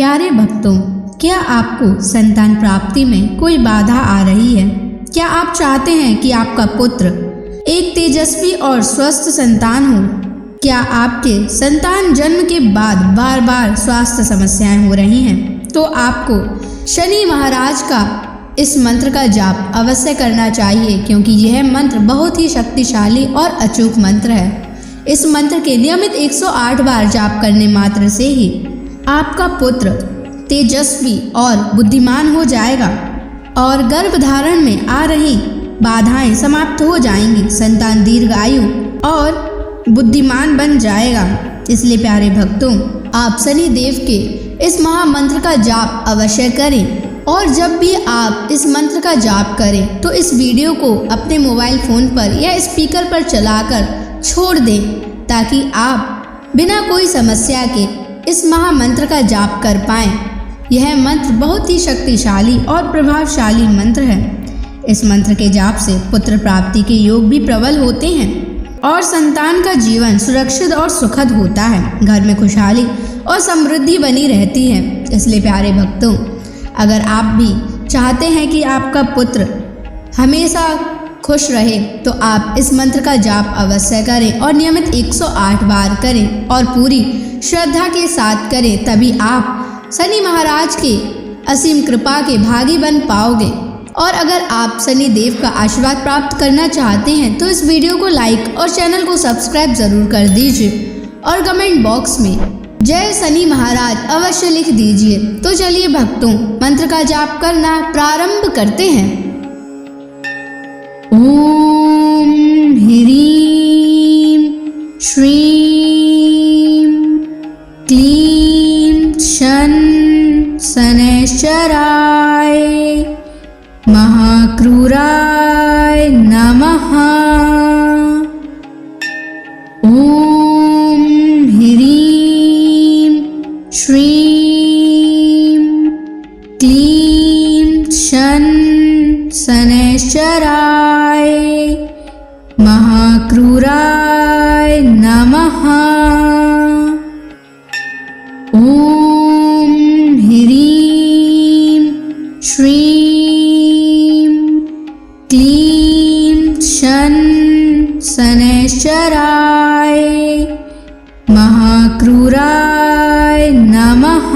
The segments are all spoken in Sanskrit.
प्यारे भक्तों, क्या आपको संतान प्राप्ति में कोई बाधा आ रही है? क्या आप चाहते हैं कि आपका पुत्र एक तेजस्वी और स्वस्थ संतान हो? क्या आपके संतान जन्म के बाद बार बार स्वास्थ्य समस्याएं हो रही हैं? तो आपको शनि महाराज का इस मंत्र का जाप अवश्य करना चाहिए, क्योंकि यह मंत्र बहुत ही शक्तिशाली और अचूक मंत्र है। इस मंत्र के नियमित 108 बार जाप करने मात्र से ही आपका पुत्र तेजस्वी और बुद्धिमान हो जाएगा और गर्भधारण में आ रही बाधाएं समाप्त हो जाएंगी। संतान दीर्घायु और बुद्धिमान बन जाएगा। इसलिए प्यारे भक्तों, आप शनि देव के इस महामंत्र का जाप अवश्य करें। और जब भी आप इस मंत्र का जाप करें तो इस वीडियो को अपने मोबाइल फोन पर या स्पीकर पर चलाकर छोड़ दें, ताकि आप बिना कोई समस्या के इस महामंत्र का जाप कर पाएं। यह मंत्र बहुत ही शक्तिशाली और प्रभावशाली मंत्र है। इस मंत्र के जाप से पुत्र प्राप्ति के योग भी प्रबल होते हैं और संतान का जीवन सुरक्षित और सुखद होता है। घर में खुशहाली और समृद्धि बनी रहती है। इसलिए प्यारे भक्तों, अगर आप भी चाहते हैं कि आपका पुत्र हमेशा खुश रहे, तो आप इस मंत्र का जाप अवश्य करें और नियमित 108 बार करें और पूरी श्रद्धा के साथ करें। तभी आप शनि महाराज के असीम कृपा के भागी बन पाओगे। और अगर आप शनि देव का आशीर्वाद प्राप्त करना चाहते हैं तो इस वीडियो को लाइक और चैनल को सब्सक्राइब जरूर कर दीजिए और कमेंट बॉक्स में जय शनि महाराज अवश्य लिख दीजिए। तो चलिए भक्तों, मंत्र का जाप करना प्रारंभ करते हैं। ओम ह्रीं श्रीं क्लीं शन शनैश्चराय महाक्रूराय नमः। ओम ह्रीं श्रीं क्लीं शन शनैश्चराय महाक्रूराय नमः। ओम ह्रीं श्रीं क्लीं शन शनैश्चराय महाक्रूराय नमः।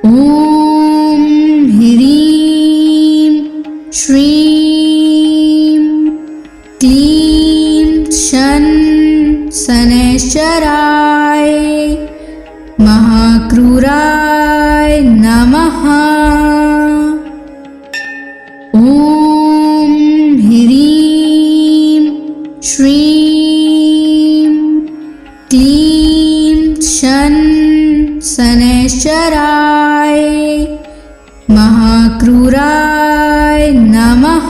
ओम ह्रीं श्रीं क्लीं शन शनैश्चराय महाक्रूराय नमः। ओम ह्रीं श्रीं क्लीं शन शनैश्चराय महाक्रूराय नमः।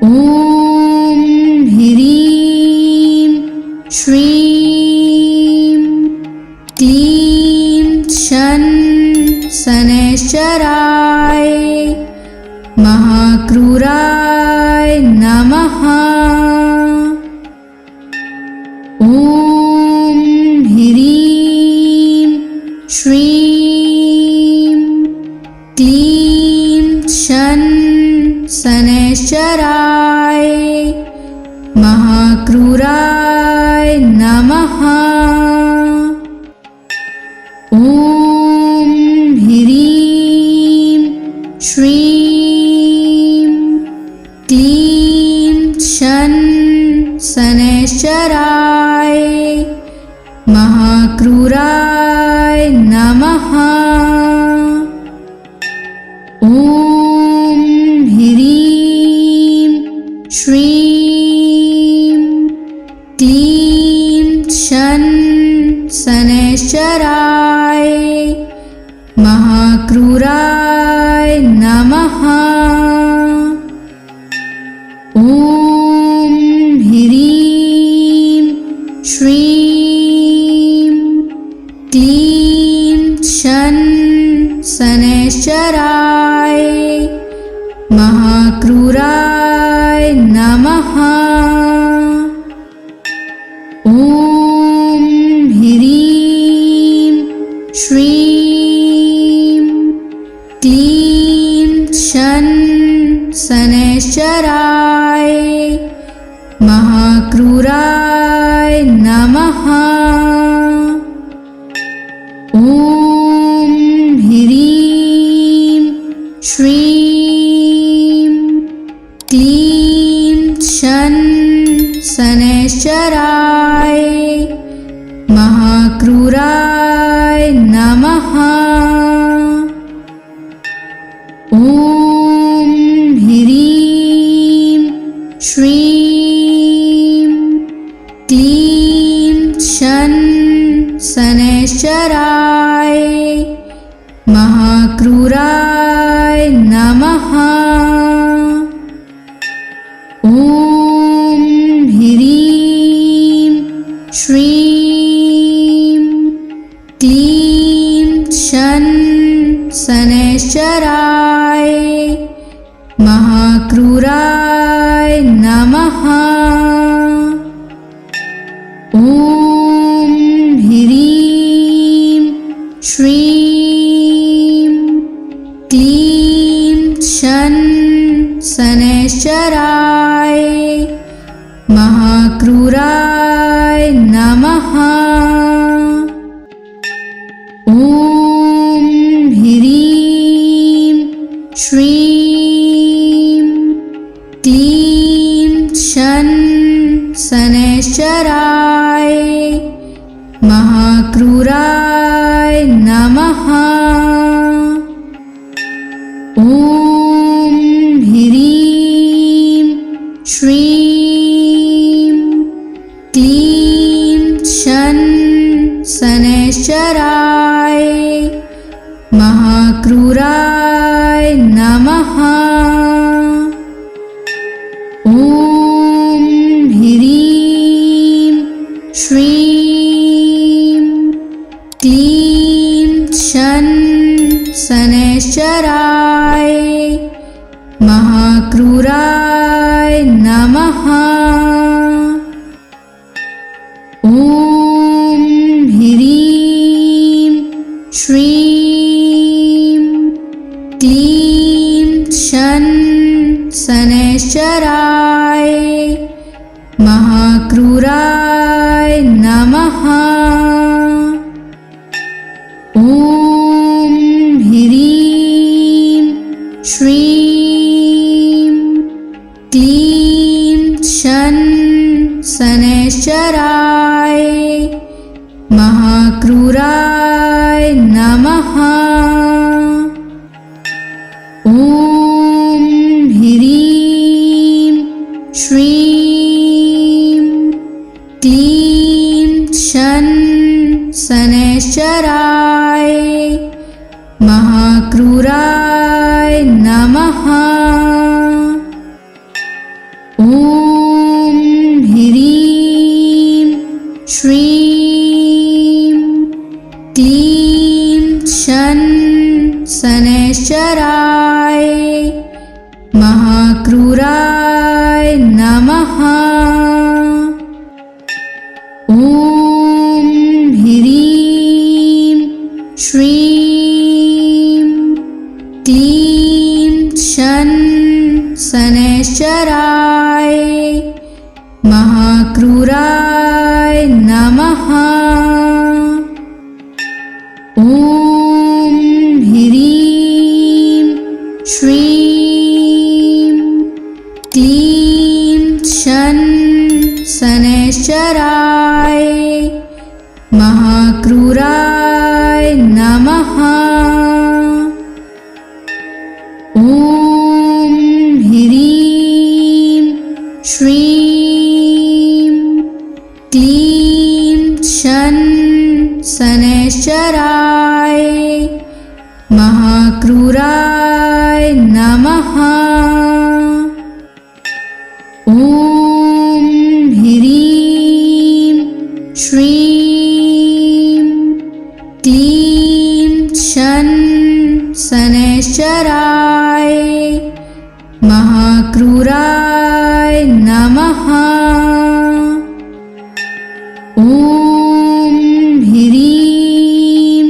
ओम ह्रीं श्रीं क्लीं शन शनैश्चराय महाक्रूराय नमः। ओम ह्रीं श्रीं क्लीं शन शनैश्चराय महाक्रूराय नमः। ओम ह्रीं श्रीं क्लीं शन शनैश्चराय महाक्रूराय नमः। ओम ह्रीं श्रीं क्लीं शन शनैश्चराय महाक्रूराय नमः। ओम ह्रीं श्रीं क्लीं शन शनैश्चराय महाक्रूराय नमः। ओम शनैश्चराय महाक्रूराय नमः। ॐ ह्रीं श्रीं क्लीं शनैश्चराय महाक्रूराय नमः। ॐ ह्रीं श्रीं क्लीं शनैश्चराय महाक्रूराय नमः। ॐ ह्रीं श्रीं क्लीं शनैश्चराय महाक्रूराय नमः। ॐ ह्रीं श्रीं क्लीं शनैश्चराय महाक्रूराय नमः। ॐ ह्रीं श्रीं क्लीं शनैश्चराय महाक्रूराय नमः। ॐ ह्रीं श्रीं क्लीं शनैश्चराय महाक्रूराय नमः। ॐ ह्रीं श्रीं क्लीं शनैश्चराय महाक्रूराय नमः। ॐ ह्रीं श्रीं क्लीं शनैश्चराय महाक्रूराय नमः। ॐ ह्रीं श्रीं क्लीं शनैश्चराय महाक्रूराय नमः। ॐ ह्रीं श्रीं क्लीं शनैश्चराय महाक्रूराय नमः। ॐ ह्रीं श्रीं क्लीं शनैश्चराय महाक्रूराय नमः। ॐ ह्रीं श्रीं क्लीं शनैश्चराय महाक्रूराय नमः। ॐ ह्रीं श्रीं क्लीं शनैश्चराय महाक्रूराय नमः। ॐ ह्रीं श्रीं क्लीं शनैश्चराय महाक्रूराय नमः। ॐ ह्रीं श्रीं क्लीं शनैश्चराय महाक्रूराय नमः। ॐ ह्रीं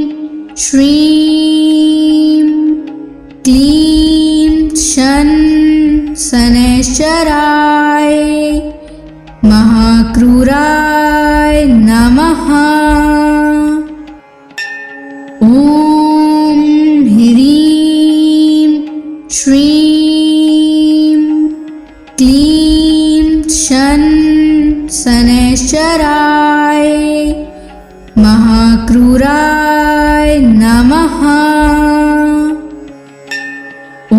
श्रीं क्लीं शनैश्चराय महाक्रूराय नमः। ॐ ह्रीं श्रीं क्लीं शन शनैश्चराय महाक्रूराय नमः। ॐ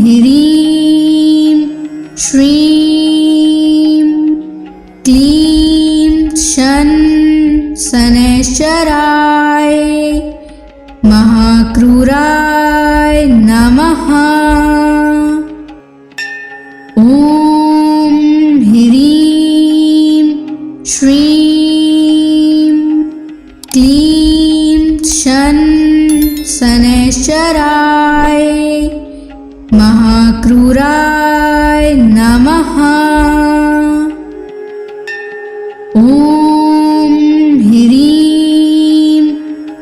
ह्रीं श्रीं क्लीं शन शनैश्चराय महाक्रूराय नमः। ॐ ह्रीं श्रीं क्लीं शन शनैश्चराय महाक्रूराय नमः। ॐ ह्रीं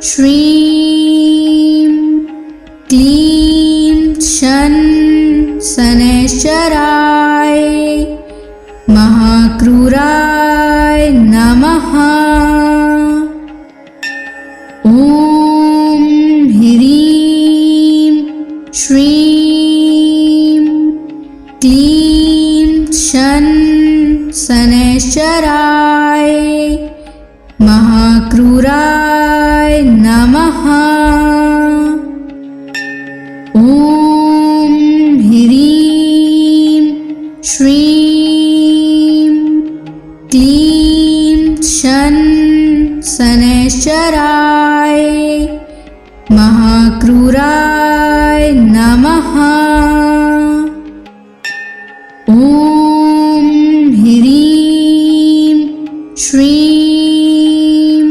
श्रीं क्लीं शन शनैश्चराय महाक्रूराय नमः। ॐ ह्रीं श्रीं क्लीं शन शनैश्चराय महाक्रूराय नमः। ॐ ह्रीं श्रीं क्लीं शन शनैश्चराय महाक्रूराय नमः। ॐ ह्रीं श्रीं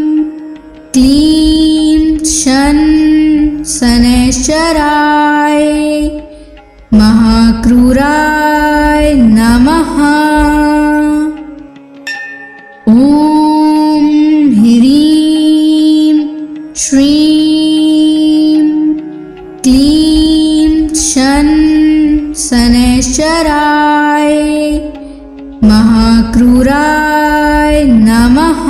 क्लीं शन शनैश्चराय महाक्रूराय नमः। ॐ ह्रीं श्रीं क्लीं शन शनैश्चराय महाक्रूराय नमः।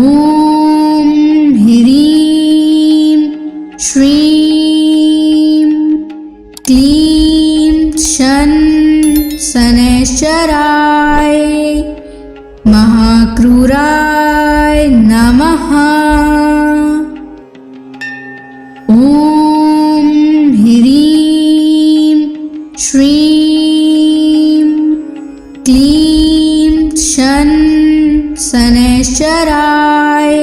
ॐ ह्रीं श्रीं क्लीं शन शनैश्चराय महाक्रूराय नमः। ॐ ह्रीं श्रीं क्लीं शन शनैश्चराय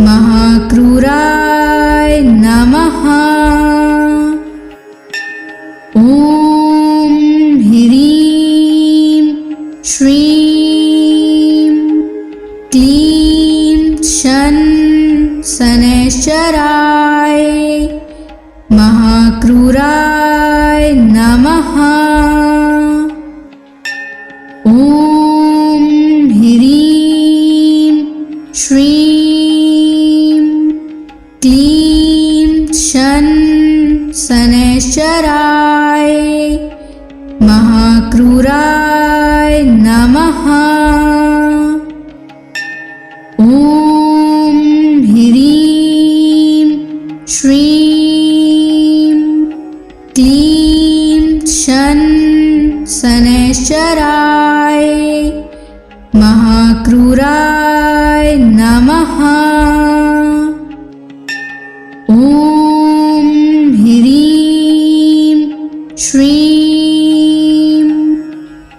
महाक्रूराय नमः। ॐ ह्रीं श्रीं क्लीं शन शनैश्चराय महाक्रूराय नमः। ॐ ह्रीं श्रीं क्लीं शन शनैश्चराय महाक्रूराय नमः। ॐ ह्रीं श्रीं क्लीं शन शनैश्चराय महाक्रूराय नमः। ॐ ह्रीं श्रीं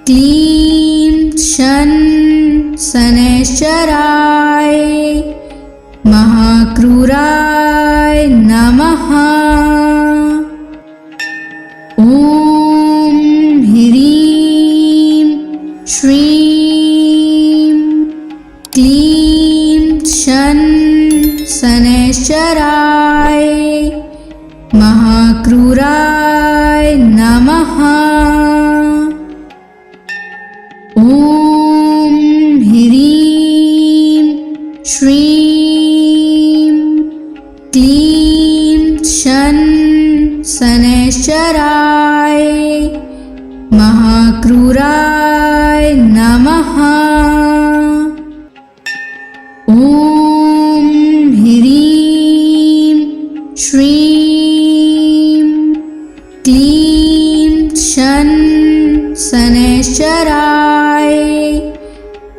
क्लीं शन शनैश्चराय महाक्रूराय नमः। ॐ ह्रीं श्रीं क्लीं शन शनैश्चराय महाक्रूराय नमः। ॐ ह्रीं श्रीं क्लीं शन क्लीं शन शनैश्चराय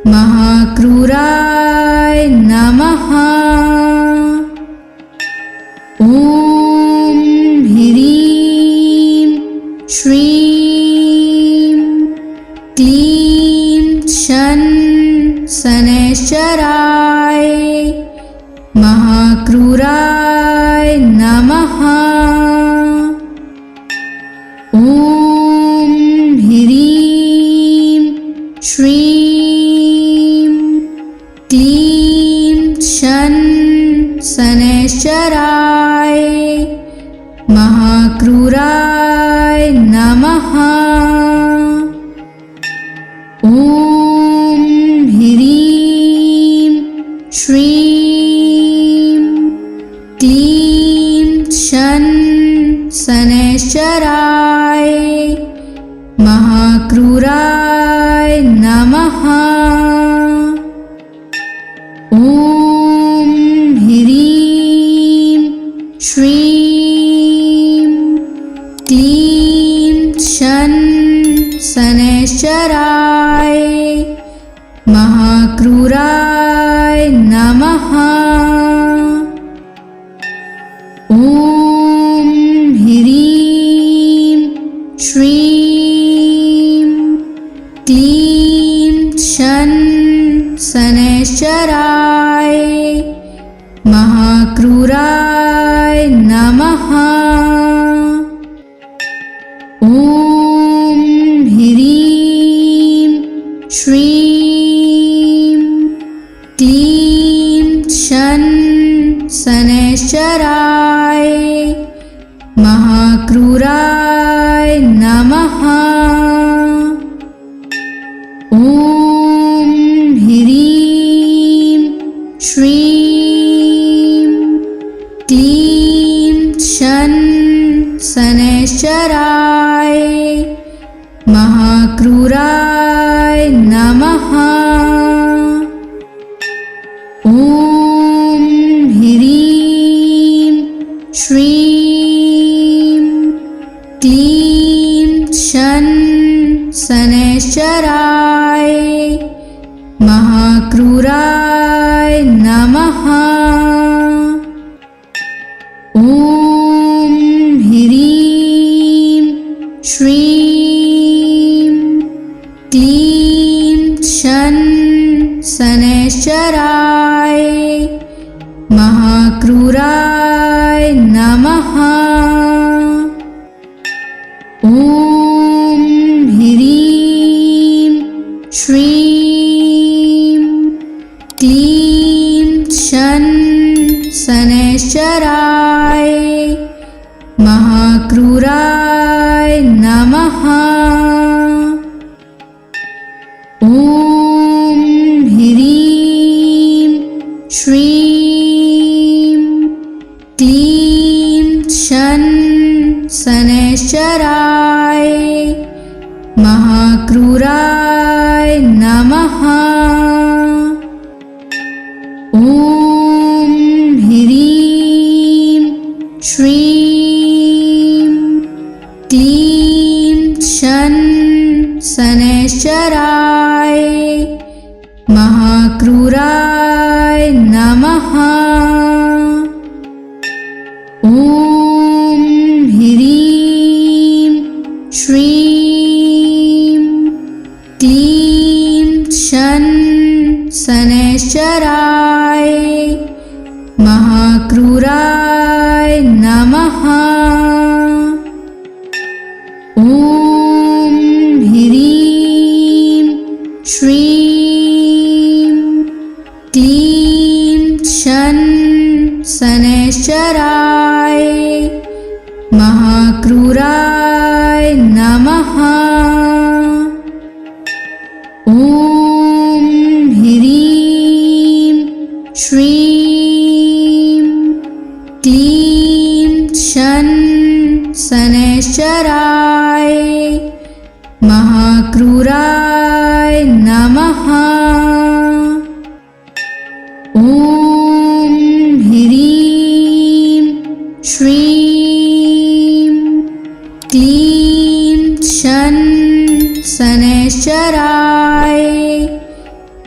महाक्रूराय नमः। ॐ ह्रीं श्रीं क्लीं शन शनैश्चराय महाक्रूराय नमः। ॐ ह्रीं श्रीं क्लीं शन शनैश्चराय महाक्रूराय नमः। ॐ ह्रीं श्रीं क्लीं शन शनैश्चराय महाक्रूराय नमः। ॐ ह्रीं श्रीं क्लीं शन शनैश्चराय महाक्रूराय नमः। ॐ ह्रीं श्रीं क्लीं शन शनैश्चराय महाक्रूराय नमः। ॐ ह्रीं श्रीं क्लीं शन शनैश्चराय महाक्रूराय नमः। ॐ ह्रीं श्रीं क्लीं शन शनैश्चराय महाक्रूराय नमः। ॐ ह्रीं श्रीं क्लीं शन शनैश्चराय महाक्रूराय नमः। ॐ ह्रीं श्रीं क्लीं शन शनैश्चराय महाक्रूराय नमः। ॐ ह्रीं श्रीं क्लीं शन शनैश्चराय महाक्रूराय नमः। ॐ ह्रीं श्रीं क्लीं शन शनैश्चराय महाक्रूराय नमः। ॐ ह्रीं श्रीं क्लीं शन शनैश्चराय महाक्रूराय नमः। ॐ ह्रीं श्रीं क्लीं शन शनैश्चराय महाक्रूराय नमः। ॐ ह्रीं श्रीं क्लीं शन शनैश्चराय महाक्रूराय नमः। ॐ ह्रीं श्रीं क्लीं शन शनैश्चराय महाक्रूराय नमः। ॐ ह्रीं श्रीं क्लीं शन शनैश्चराय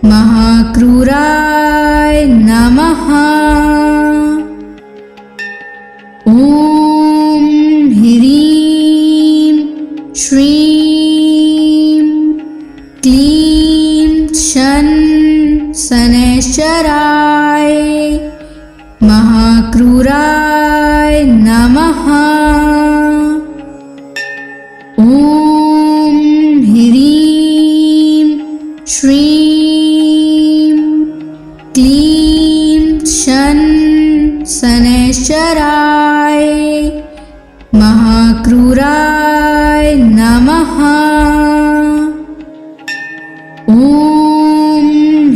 महाक्रूराय नमः। ॐ ह्रीं श्रीं क्लीं शन शनैश्चराय महाक्रूराय नमः। ॐ ह्रीं श्रीं क्लीं शन शनैश्चराय महाक्रूराय नमः। ॐ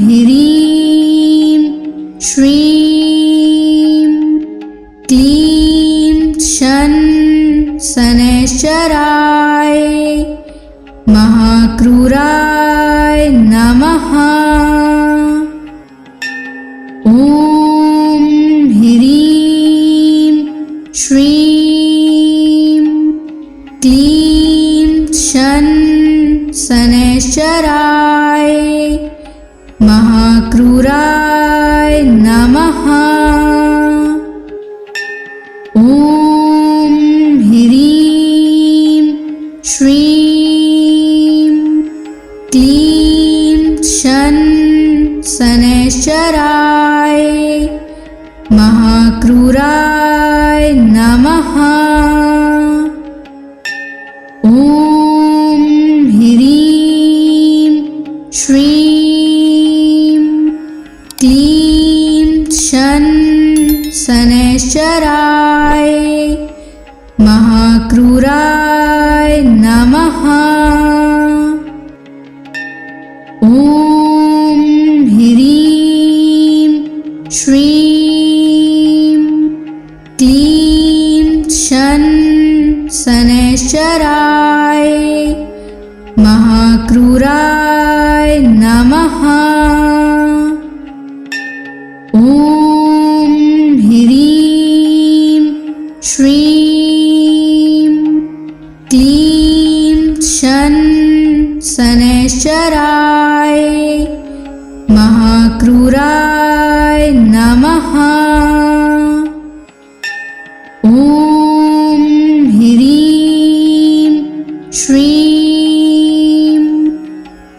ह्रीं श्रीं क्लीं शन शनैश्चराय महाक्रूराय नमः। ॐ ह्रीं श्रीं क्लीं शन शनैश्चराय महाक्रूराय नमः। ॐ ह्रीं श्रीं क्लीं शन शनैश्चराय महाक्रूराय नमः। ॐ ह्रीं श्रीं क्लीं शन शनैश्चराय महाक्रूराय नमः। ॐ ह्रीं श्रीं क्लीं शन शनैश्चराय महाक्रूराय नमः। ॐ ह्रीं श्रीं क्लीं शन शनैश्चराय महाक्रूराय नमः। ॐ ह्रीं श्रीं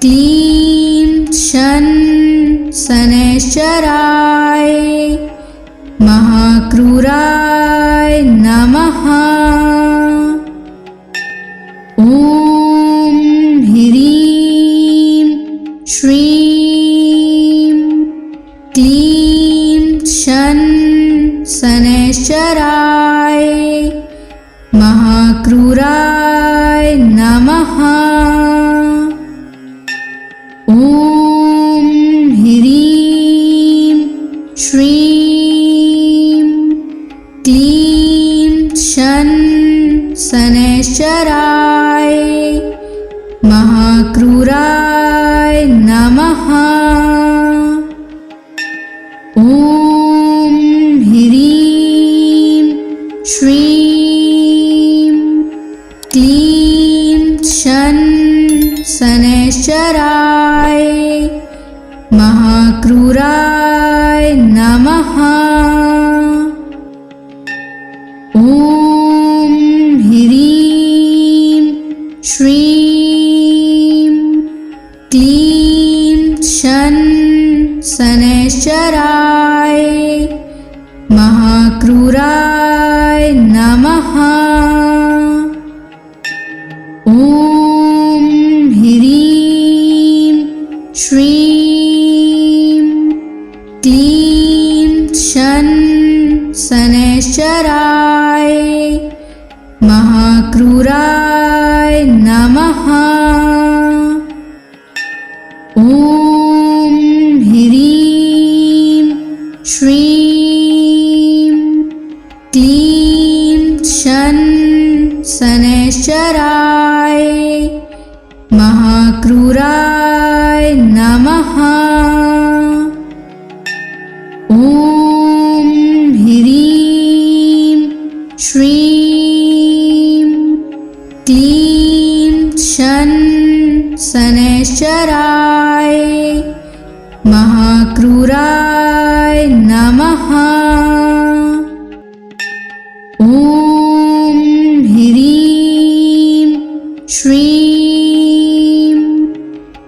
क्लीं शन शनैश्चराय महाक्रूराय नमः। ॐ ह्रीं श्रीं क्लीं शन शनैश्चराय महाक्रूराय नमः। ॐ ह्रीं श्रीं क्लीं शन शनैश्चराय महाक्रूराय नमः। ॐ ह्रीं श्रीं क्लीं शन शनैश्चराय महाक्रूराय नमः। ॐ ह्रीं श्रीं क्लीं शन शनैश्चराय महाक्रूराय नमः। ॐ ह्रीं श्रीं क्लीं शन शनैश्चराय महाक्रूराय नमः। ॐ ह्रीं श्रीं क्लीं शन शनैश्चराय महाक्रूराय नमः। ॐ ह्रीं श्रीं क्लीं शन शनैश्चराय महाक्रूराय नमः। ॐ ह्रीं श्रीं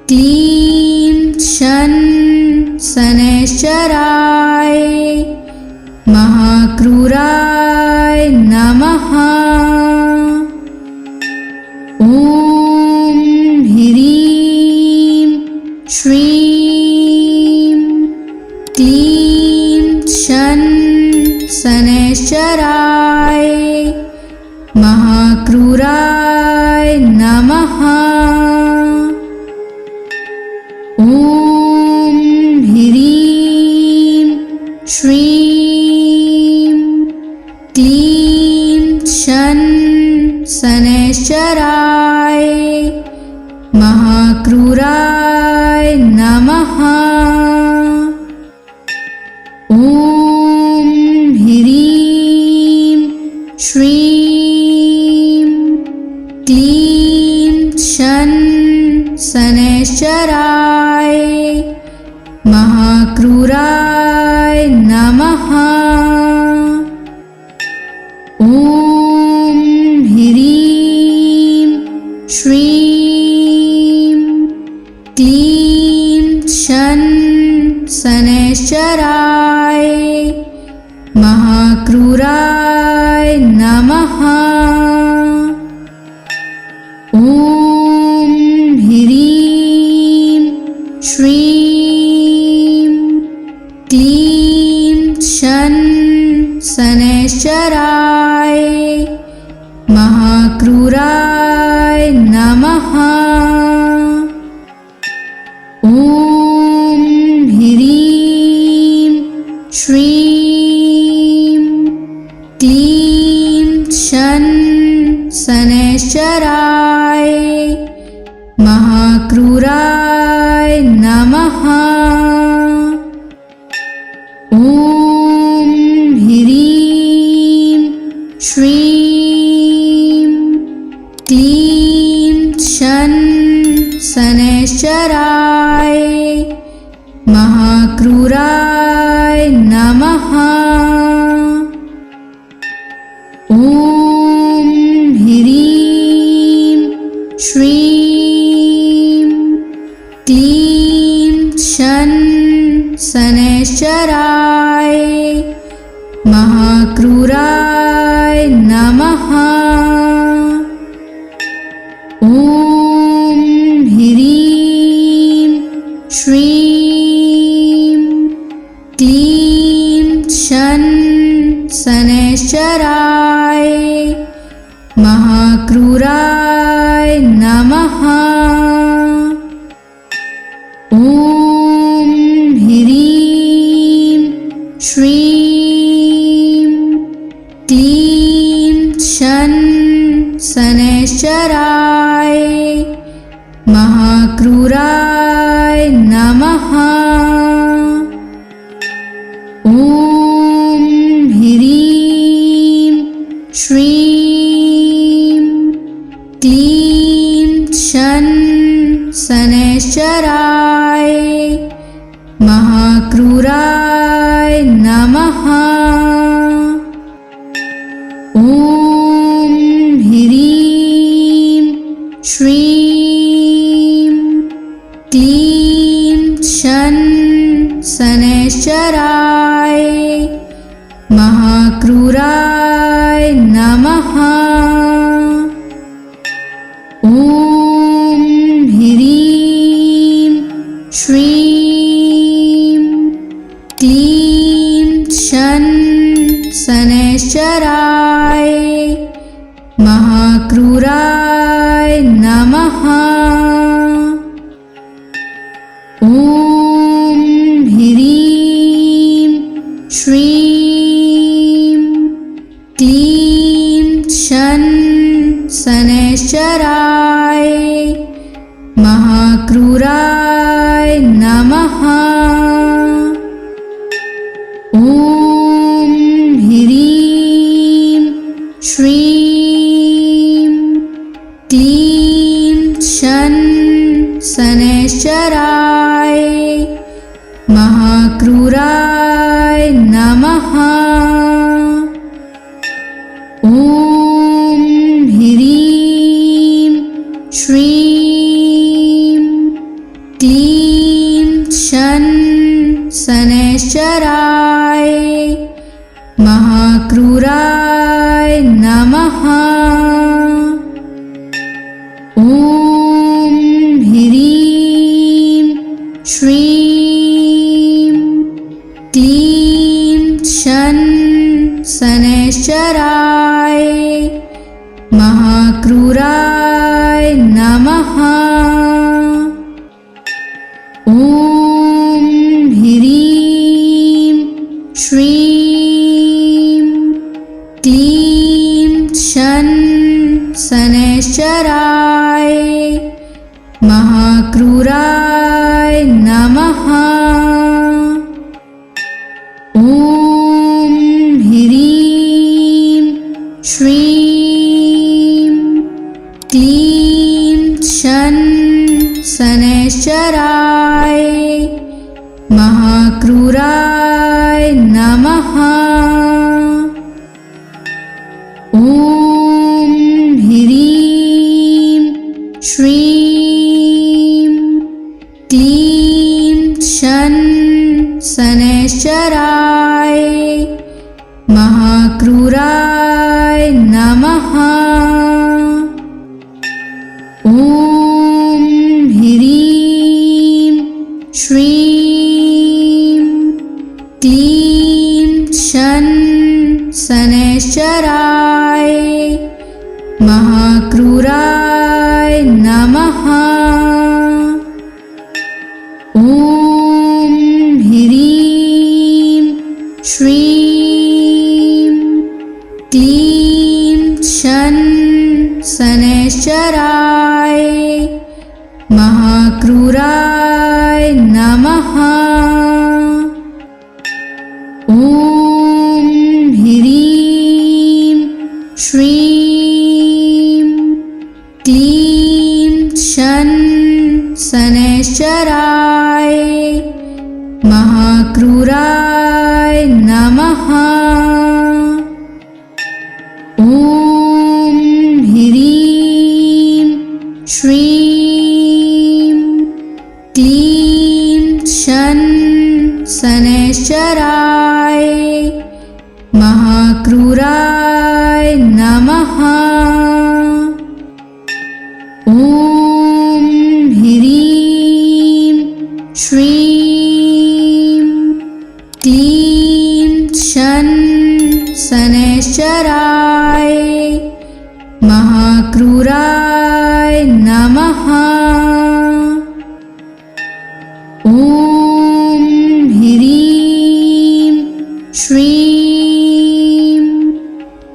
क्लीं शन शनैश्चराय महाक्रूराय नमः। ॐ ह्रीं श्रीं क्लीं शन शनैश्चराय महाक्रूराय नमः। ॐ ह्रीं श्रीं क्लीं शन शनैश्चराय महाक्रूराय नमः। ॐ ह्रीं श्रीं क्लीं शन शनैश्चराय महाक्रूराय नमः। ॐ ह्रीं श्रीं क्लीं शन शनैश्चराय महाक्रूराय नमः। ॐ ह्रीं श्रीं क्लीं शन शनैश्चराय महाक्रूराय नमः। ॐ ह्रीं श्रीं क्लीं शन शनैश्चराय महाक्रूराय नमः। ॐ ह्रीं श्रीं क्लीं शन शनैश्चराय महाक्रूराय नमः। ॐ ह्रीं श्रीं क्लीं शन शनैश्चराय महाक्रूराय नमः। ॐ ह्रीं श्रीं क्लीं शन शनैश्चराय महाक्रूराय नमः। ॐ ह्रीं श्रीं क्लीं शन शनैश्चराय महाक्रूराय नमः। ॐ ह्रीं श्रीं क्लीं शन शनैश्चराय महाक्रूराय नमः। ॐ ह्रीं श्रीं क्लीं शन शनैश्चराय महाक्रूराय नमः। ॐ ह्रीं श्रीं क्लीं शन शनैश्चराय महाक्रूराय नमः। ॐ ह्रीं श्रीं क्लीं शन शनैश्चराय महाक्रूराय नमः। ॐ ह्रीं श्रीं शन शनैश्चराय महाक्रूराय नमः। ॐ ह्रीं श्रीं क्लीं शन शनैश्चराय महाक्रूराय नमः। ॐ ह्रीं श्रीं क्लीं शन शनैश्चराय महाक्रूराय नमः। ॐ ह्रीं श्रीं क्लीं शन शनैश्चराय महाक्रूराय नमः। ॐ ह्रीं श्रीं क्लीं शन शनैश्चराय महाक्रूराय नमः। ॐ ह्रीं श्रीं क्लीं शन शनैश्चराय महाक्रूराय नमः। ॐ ह्रीं श्रीं क्लीं शन शनैश्चराय महाक्रूराय नमः। ॐ ह्रीं श्रीं क्लीं शन शनैश्चराय महाक्रूराय नमः। ॐ ह्रीं श्रीं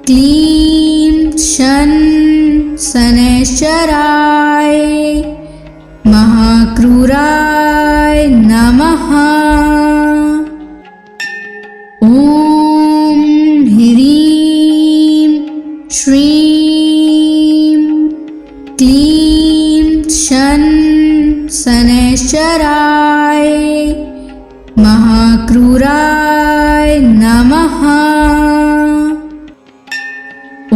क्लीं शन शनैश्चराय महाक्रूराय नमः। ॐ ह्रीं श्रीं क्लीं शन शनैश्चराय महाक्रूराय नमः। ॐ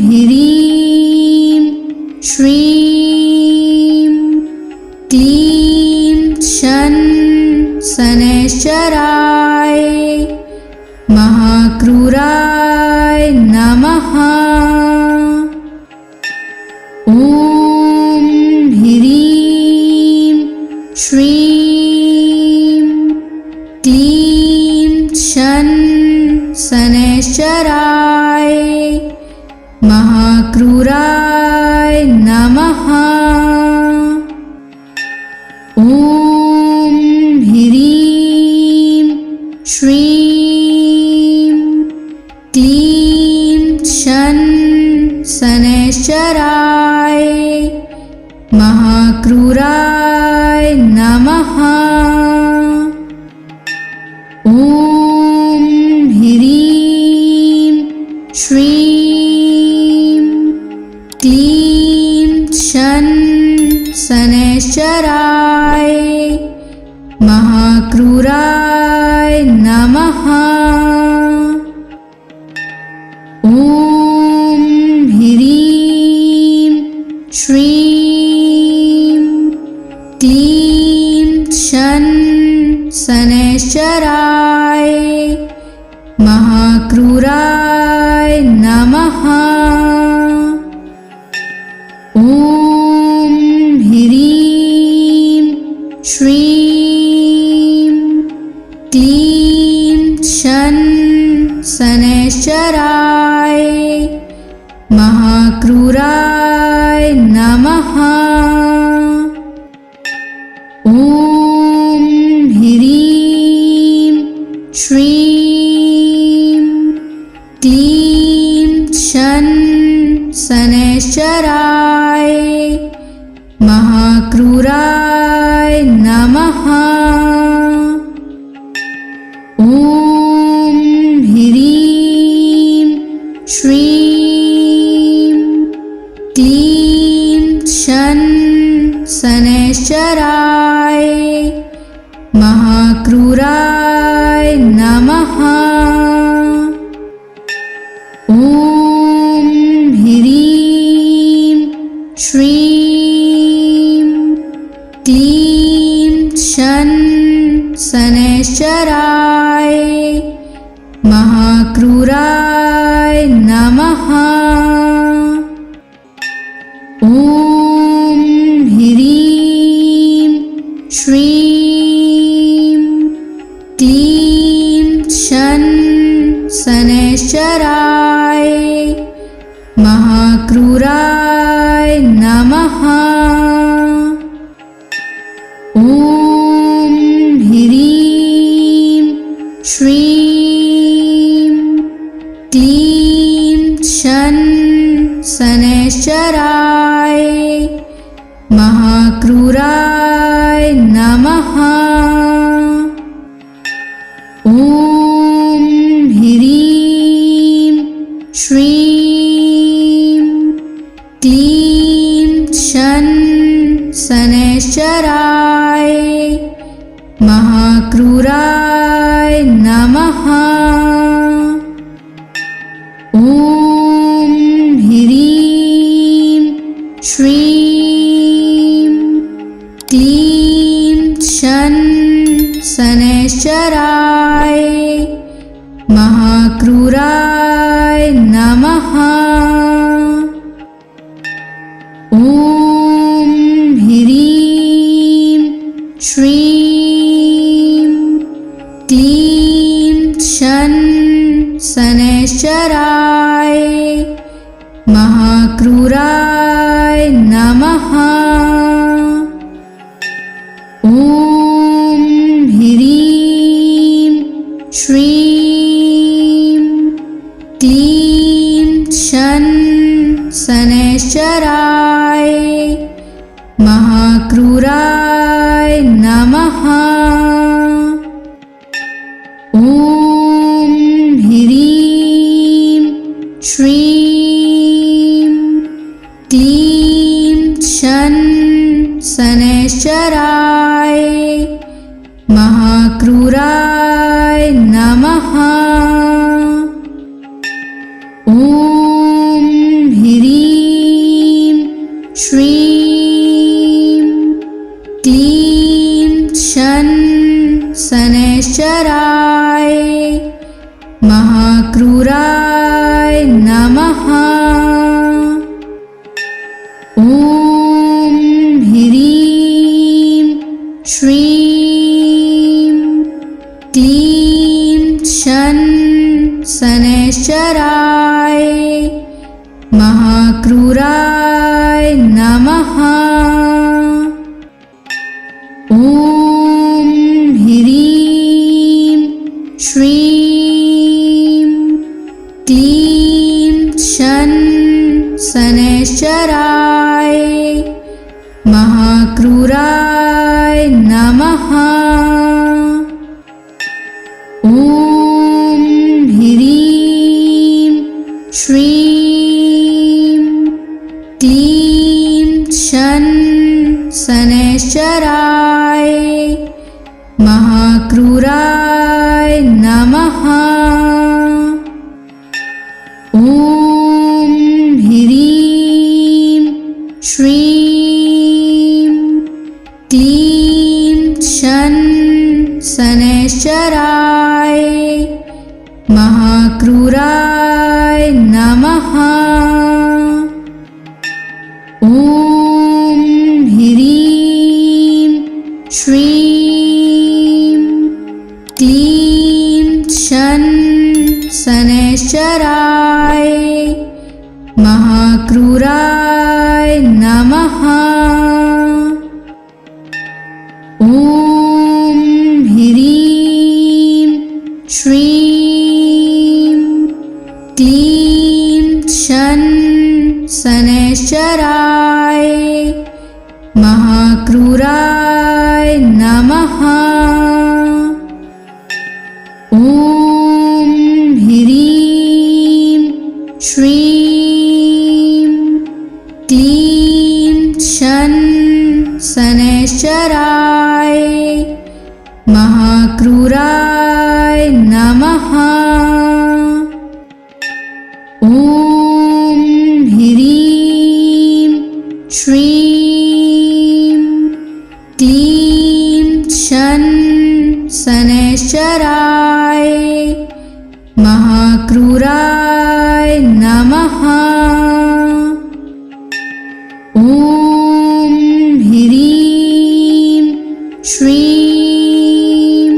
ह्रीं श्रीं क्लीं शन शनैश्चराय महाक्रूराय नमः। ॐ ह्रीं श्रीं क्लीं शन शनैश्चराय महाक्रूराय नमः। ॐ ह्रीं श्रीं क्लीं शन शनैश्चराय महाक्रूराय नमः। ॐ ह्रीं श्रीं क्लीं शन शनैश्चराय महाक्रूराय नमः। ॐ ह्रीं श्रीं क्लीं शन शनैश्चराय महाक्रूराय नमः। ॐ ह्रीं श्रीं क्लीं शन शनैश्चराय महाक्रूराय नमः। ॐ ह्रीं श्रीं क्लीं शन शनैश्चराय महाक्रूराय नमः। ॐ ह्रीं श्रीं क्लीं शन शनैश्चराय महाक्रूराय नमः। ॐ ह्रीं श्रीं क्लीं शन शनैश्चराय महाक्रूराय नमः। ॐ ह्रीं श्रीं क्लीं शन शनैश्चराय महाक्रूराय नमः। ॐ ह्रीं श्रीं क्लीं शन शनैश्चराय महाक्रूराय नमः। ॐ ह्रीं श्रीं क्लीं शन शनैश्चराय महाक्रूराय नमः। ॐ ह्रीं श्रीं क्लीं शन शनैश्चराय महाक्रूराय नमः। ॐ ह्रीं श्रीं क्लीं शन शनैश्चराय महाक्रूराय नमः। ॐ ह्रीं श्रीं क्लीं शन शनैश्चराय महाक्रूराय नमः। ॐ ह्रीं श्रीं क्लीं शन शनैश्चराय महाक्रूराय नमः। ॐ ह्रीं श्रीं क्लीं शन शनैश्चराय महाक्रूराय नमः। ॐ ह्रीं श्रीं क्लीं शन शनैश्चराय महाक्रूराय नमः। ॐ ह्रीं श्रीं क्लीं शन शनैश्चराय महाक्रूराय नमः। ॐ ह्रीं श्रीं क्लीं शन शनैश्चराय महाक्रूराय नमः। ॐ ह्रीं श्रीं क्लीं शन शनैश्चराय महाक्रूराय नमः। ॐ ह्रीं श्रीं क्लीं शन शनैश्चराय महाक्रूराय नमः। ॐ ह्रीं श्रीं क्लीं शनैश्चराय महाक्रूराय नमः। ॐ ह्रीं श्रीं क्लीं शन शनैश्चराय महाक्रूराय नमः। ॐ ह्रीं श्रीं क्लीं शन शनैश्चराय महाक्रूराय नमः। ॐ ह्रीं श्रीं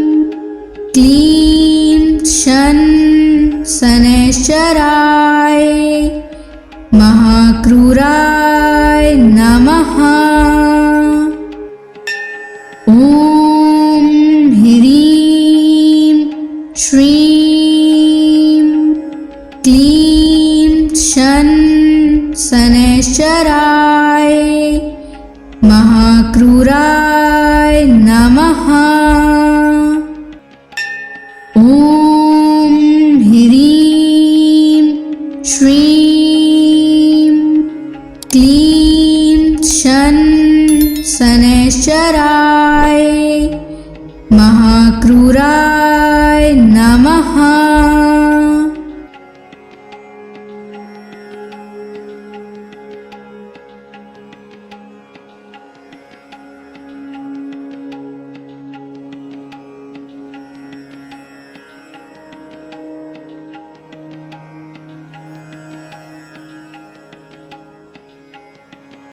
क्लीं शन शनैश्चराय महाक्रूराय नमः। ॐ ह्रीं श्रीं क्लीं शन शनैश्चराय महाक्रूराय नमः। ॐ ह्रीं श्रीं क्लीं शन शनैश्चराय महाक्रूराय नमः।